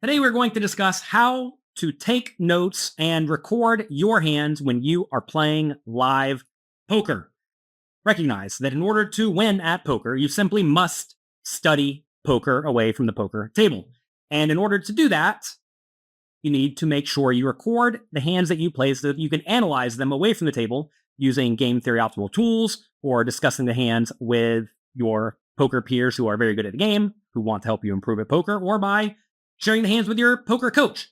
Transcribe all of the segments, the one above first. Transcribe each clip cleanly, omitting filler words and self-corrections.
Today we're going to discuss how to take notes and record your hands when you are playing live poker. Recognize that in order to win at poker, you simply must study poker away from the poker table. And in order to do that, you need to make sure you record the hands that you play so that you can analyze them away from the table using game theory optimal tools or discussing the hands with your poker peers who are very good at the game, who want to help you improve at poker, or by sharing the hands with your poker coach.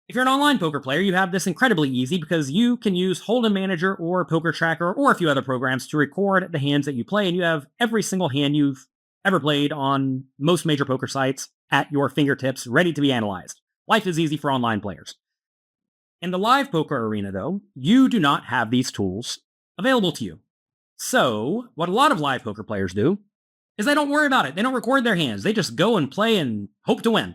If you're an online poker player, you have this incredibly easy because you can use Hold'em Manager or Poker Tracker or a few other programs to record the hands that you play, and you have every single hand you've ever played on most major poker sites at your fingertips, ready to be analyzed. Life is easy for online players. In the live poker arena, though, you do not have these tools available to you. So, what a lot of live poker players do is they don't worry about it. They don't record their hands. They just go and play and hope to win.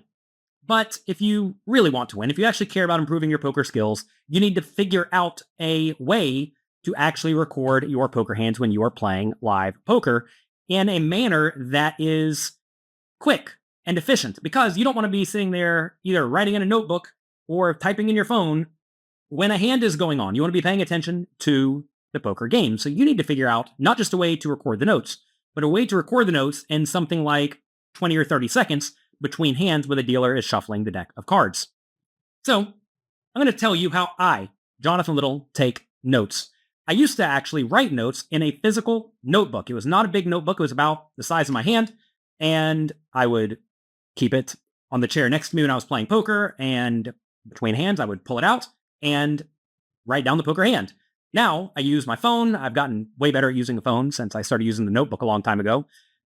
But if you really want to win, if you actually care about improving your poker skills, you need to figure out a way to actually record your poker hands when you are playing live poker in a manner that is quick and efficient, because you don't want to be sitting there either writing in a notebook or typing in your phone when a hand is going on. You want to be paying attention to the poker game. So you need to figure out not just a way to record the notes, but a way to record the notes in something like 20 or 30 seconds between hands when the dealer is shuffling the deck of cards. So I'm going to tell you how I, Jonathan Little, take notes. I used to actually write notes in a physical notebook. It was not a big notebook. It was about the size of my hand, and I would keep it on the chair next to me when I was playing poker, and between hands, I would pull it out and write down the poker hand. Now, I use my phone. I've gotten way better at using a phone since I started using the notebook a long time ago.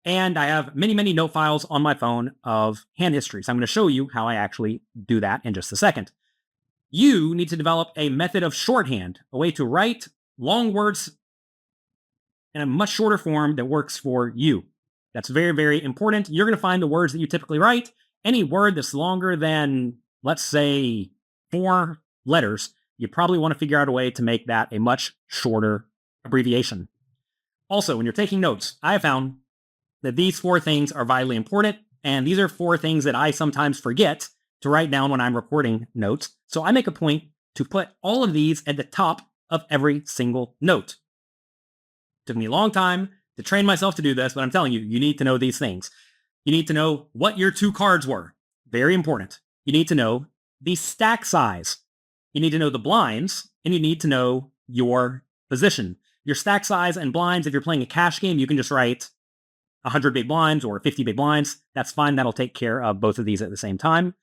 And I have many, many note files on my phone of hand history. So I'm going to show you how I actually do that in just a second. You need to develop a method of shorthand, a way to write long words in a much shorter form that works for you. That's very, very important. You're going to find the words that you typically write. Any word that's longer than, let's say, 4 letters, you probably want to figure out a way to make that a much shorter abbreviation. Also, when you're taking notes, I have found that these 4 things are vitally important, and these are 4 things that I sometimes forget to write down when I'm recording notes. So I make a point to put all of these at the top of every single note. It took me a long time to train myself to do this, but I'm telling you, you need to know these things. You need to know what your 2 cards were. Very important. You need to know the stack size. You need to know the blinds, and you need to know your position. Your stack size and blinds, if you're playing a cash game, you can just write 100 big blinds or 50 big blinds. That's fine. That'll take care of both of these at the same time.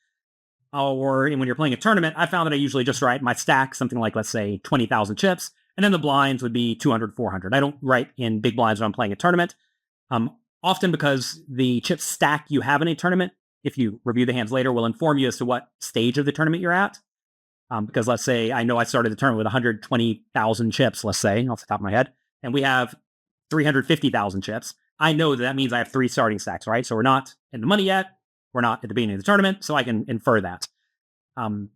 Or when you're playing a tournament, I found that I usually just write my stack, something like, let's say, 20,000 chips, and then the blinds would be 200, 400. I don't write in big blinds when I'm playing a tournament, often because the chip stack you have in a tournament, if you review the hands later, will inform you as to what stage of the tournament you're at. Because let's say I know I started the tournament with 120,000 chips, let's say, off the top of my head, and we have 350,000 chips. I know that means I have 3 starting stacks, right? So we're not in the money yet. We're not at the beginning of the tournament, so I can infer that.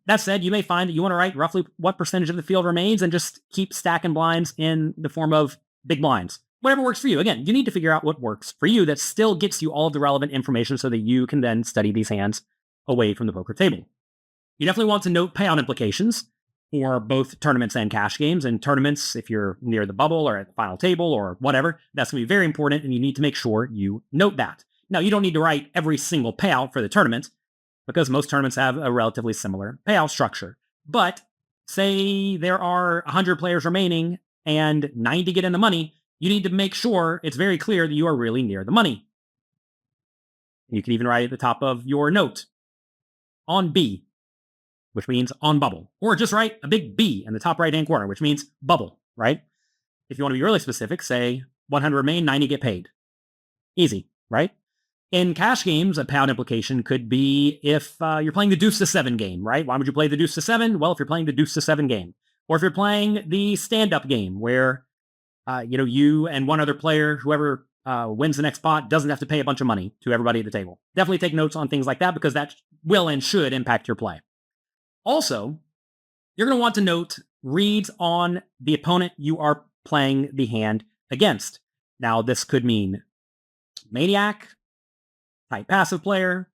That said, you may find that you want to write roughly what percentage of the field remains and just keep stacking blinds in the form of big blinds. Whatever works for you. Again, you need to figure out what works for you that still gets you all of the relevant information so that you can then study these hands away from the poker table. You definitely want to note payout implications for both tournaments and cash games. And tournaments, if you're near the bubble or at the final table or whatever, that's going to be very important, and you need to make sure you note that. Now, you don't need to write every single payout for the tournament, because most tournaments have a relatively similar payout structure. But say there are 100 players remaining and 90 get in the money, you need to make sure it's very clear that you are really near the money. You can even write at the top of your note, on B, which means on bubble. Or just write a big B in the top right-hand corner, which means bubble, right? If you want to be really specific, say 100 remain, 90 get paid. Easy, right? In cash games, a payout implication could be if you're playing the deuce to 7 game, right? Why would you play the deuce to 7? Well, if you're playing the deuce to 7 game. Or if you're playing the stand-up game where, you and one other player, whoever wins the next pot, doesn't have to pay a bunch of money to everybody at the table. Definitely take notes on things like that, because that will and should impact your play. Also, you're going to want to note reads on the opponent you are playing the hand against. Now, this could mean maniac, tight passive player,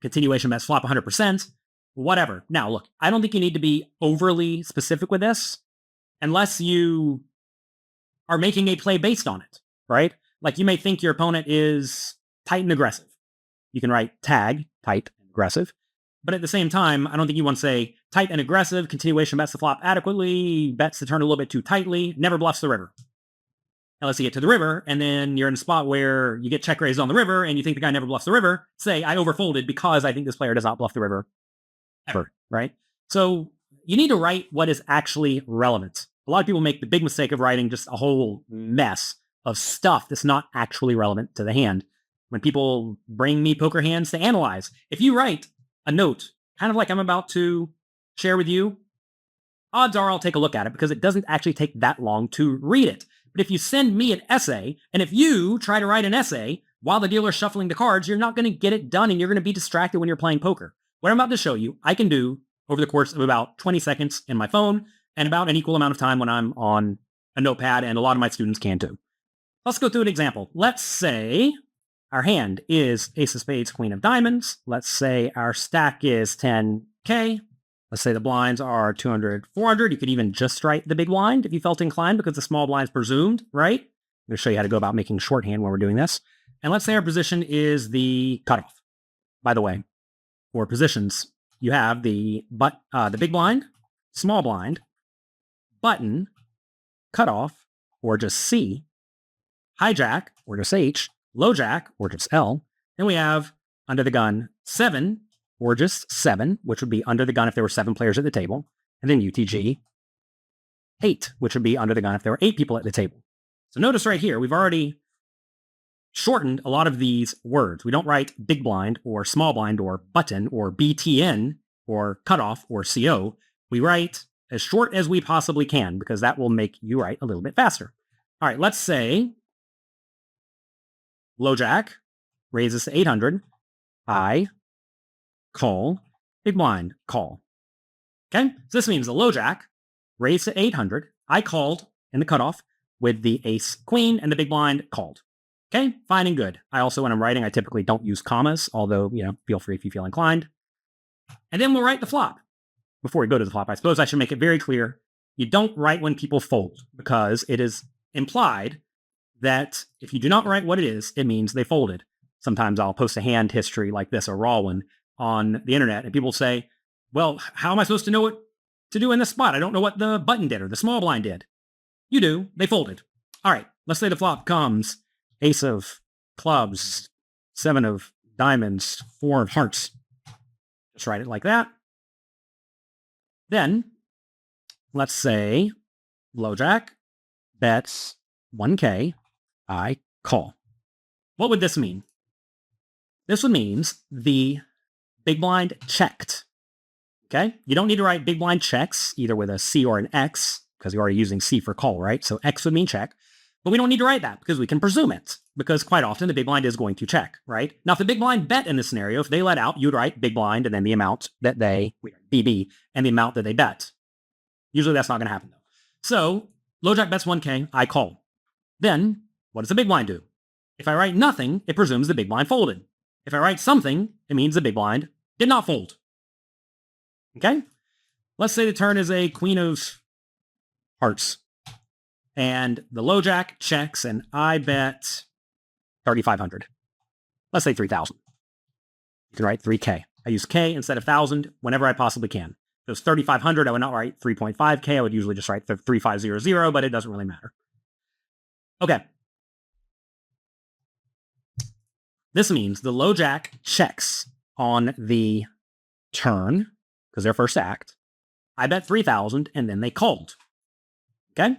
continuation bets flop 100%, whatever. Now, look, I don't think you need to be overly specific with this unless you are making a play based on it, right? Like you may think your opponent is tight and aggressive. You can write tag, tight and aggressive. But at the same time, I don't think you want to say tight and aggressive, continuation bets the flop adequately, bets the turn a little bit too tightly, never bluffs the river. Now let's see, get to the river, and then you're in a spot where you get check raised on the river, and you think the guy never bluffs the river. Say, I overfolded because I think this player does not bluff the river ever, right? So you need to write what is actually relevant. A lot of people make the big mistake of writing just a whole mess of stuff that's not actually relevant to the hand. When people bring me poker hands to analyze, if you write a note, kind of like I'm about to share with you, odds are I'll take a look at it because it doesn't actually take that long to read it. But if you send me an essay, and if you try to write an essay while the dealer's shuffling the cards, you're not going to get it done and you're going to be distracted when you're playing poker. What I'm about to show you, I can do over the course of about 20 seconds in my phone and about an equal amount of time when I'm on a notepad, and a lot of my students can too. Let's go through an example. Let's say our hand is ace of spades, queen of diamonds. Let's say our stack is 10K. Let's say the blinds are 200, 400. You could even just write the big blind if you felt inclined because the small blind's presumed, right? I'm going to show you how to go about making shorthand when we're doing this. And let's say our position is the cutoff. By the way, for positions, you have the big blind, small blind, button, cutoff, or just C, hijack, or just H, low jack, or just L. Then we have under the gun 7, or just 7, which would be under the gun if there were 7 players at the table. And then UTG 8, which would be under the gun if there were 8 people at the table. So notice right here, we've already shortened a lot of these words. We don't write big blind or small blind or button or BTN or cutoff or CO. We write as short as we possibly can because that will make you write a little bit faster. All right, let's say low jack raises to 800. I call, big blind, call. Okay, so this means the low jack raised to 800. I called in the cutoff with the ace queen, and the big blind called. Okay, fine and good. I also, when I'm writing, I typically don't use commas, although, feel free if you feel inclined. And then we'll write the flop. Before we go to the flop, I suppose I should make it very clear. You don't write when people fold, because it is implied that if you do not write what it is, it means they folded. Sometimes I'll post a hand history like this, a raw one, on the internet, and people say, well, how am I supposed to know what to do in this spot? I don't know what the button did or the small blind did. You do. They folded. All right, let's say the flop comes ace of clubs, 7 of diamonds, 4 of hearts. Just write it like that. Then, let's say low jack bets 1K, I call. What would this mean? This would mean the big blind checked. Okay? You don't need to write big blind checks, either with a C or an X, because you're already using C for call, right? So X would mean check. But we don't need to write that because we can presume it, because quite often the big blind is going to check, right? Now, if the big blind bet in this scenario, if they let out, you'd write big blind and then the amount that they, BB, and the amount that they bet. Usually that's not going to happen, though. So, low jack bets 1K, I call. Then, what does the big blind do? If I write nothing, it presumes the big blind folded. If I write something, it means the big blind did not fold. Okay? Let's say the turn is a queen of hearts. And the low jack checks, and I bet 3,500. Let's say 3,000. You can write 3K. I use K instead of 1,000 whenever I possibly can. If it was 3,500, I would not write 3.5K. I would usually just write 3,500, but it doesn't really matter. Okay. This means the low jack checks on the turn, because they're first act. I bet 3,000, and then they called. Okay?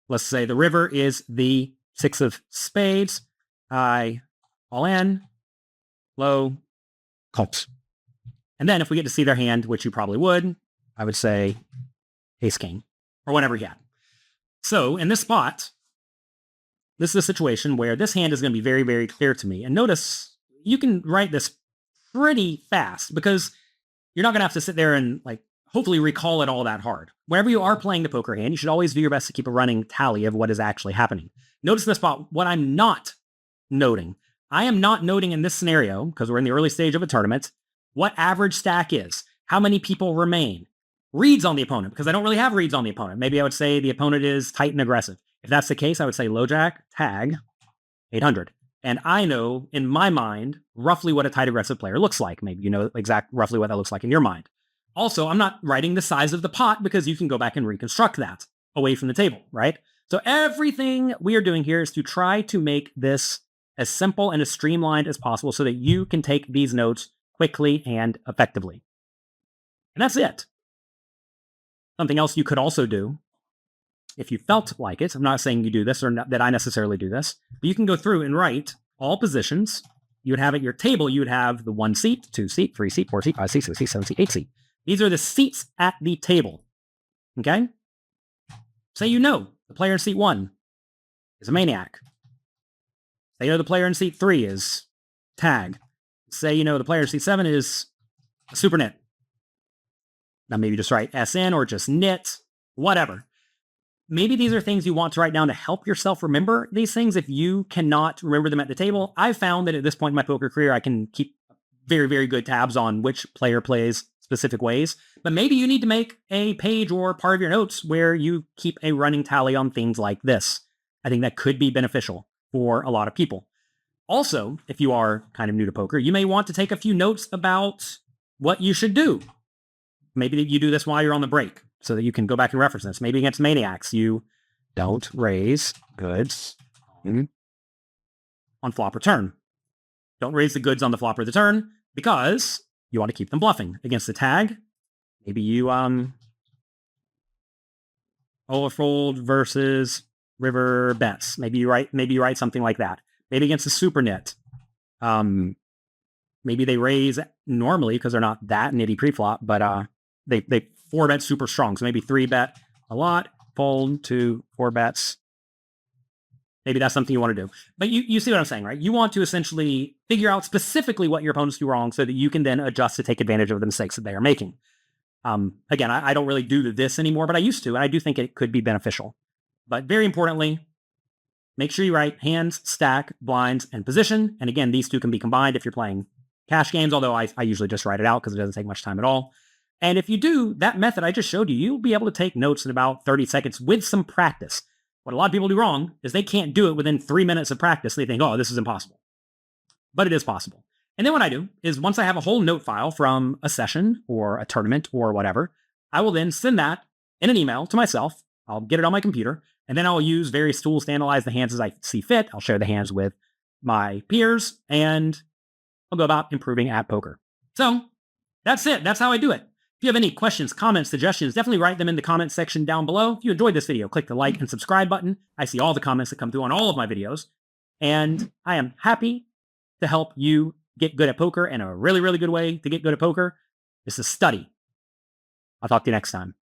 Let's say the river is the 6 of spades. I all in, low, calls. And then if we get to see their hand, which you probably would, I would say ace king, or whatever he had. So in this spot, this is a situation where this hand is going to be very, very clear to me. And notice, you can write this pretty fast because you're not going to have to sit there and hopefully recall it all that hard. Whenever you are playing the poker hand, you should always do your best to keep a running tally of what is actually happening. Notice in this spot, what I'm not noting. I am not noting in this scenario, because we're in the early stage of a tournament, what average stack is, how many people remain, reads on the opponent, because I don't really have reads on the opponent. Maybe I would say the opponent is tight and aggressive. If that's the case, I would say LoJack, tag, 800. And I know in my mind roughly what a tight aggressive player looks like. Maybe you know roughly what that looks like in your mind. Also, I'm not writing the size of the pot because you can go back and reconstruct that away from the table, right? So everything we are doing here is to try to make this as simple and as streamlined as possible so that you can take these notes quickly and effectively. And that's it. Something else you could also do, if you felt like it, I'm not saying you do this or not, that I necessarily do this, but you can go through and write all positions. You would have at your table, you would have the 1 seat, 2 seat, 3 seat, 4 seat, 5 seat, 6 seat, 7 seat, 8 seat. These are the seats at the table. Okay? Say you know the player in seat 1 is a maniac. Say you know the player in seat 3 is tag. Say you know the player in seat 7 is a super nit. Now maybe just write SN or just nit, whatever. Maybe these are things you want to write down to help yourself remember these things if you cannot remember them at the table. I've found that at this point in my poker career, I can keep very, very good tabs on which player plays specific ways. But maybe you need to make a page or part of your notes where you keep a running tally on things like this. I think that could be beneficial for a lot of people. Also, if you are kind of new to poker, you may want to take a few notes about what you should do. Maybe you do this while you're on the break so that you can go back and reference this. Maybe against maniacs, you don't raise goods on flop or turn. Don't raise the goods on the flop or the turn because you want to keep them bluffing. Against the tag, maybe you overfold versus river bets. Maybe you write something like that. Maybe against the super nit, maybe they raise normally because they're not that nitty preflop, but they 4-bet super strong. So maybe 3-bet a lot, fold to 4 bets. Maybe that's something you want to do. But you see what I'm saying, right? You want to essentially figure out specifically what your opponents do wrong so that you can then adjust to take advantage of the mistakes that they are making. Again, I don't really do this anymore, but I used to, and I do think it could be beneficial. But very importantly, make sure you write hands, stack, blinds, and position. And again, these two can be combined if you're playing cash games, although I usually just write it out because it doesn't take much time at all. And if you do that method I just showed you, you'll be able to take notes in about 30 seconds with some practice. What a lot of people do wrong is they can't do it within 3 minutes of practice. They think, oh, this is impossible. But it is possible. And then what I do is once I have a whole note file from a session or a tournament or whatever, I will then send that in an email to myself. I'll get it on my computer, and then I'll use various tools to analyze the hands as I see fit. I'll share the hands with my peers, and I'll go about improving at poker. So that's it. That's how I do it. If you have any questions, comments, suggestions, definitely write them in the comments section down below. If you enjoyed this video, click the like and subscribe button. I see all the comments that come through on all of my videos, and I am happy to help you get good at poker. And a really, really good way to get good at poker is to study. I'll talk to you next time.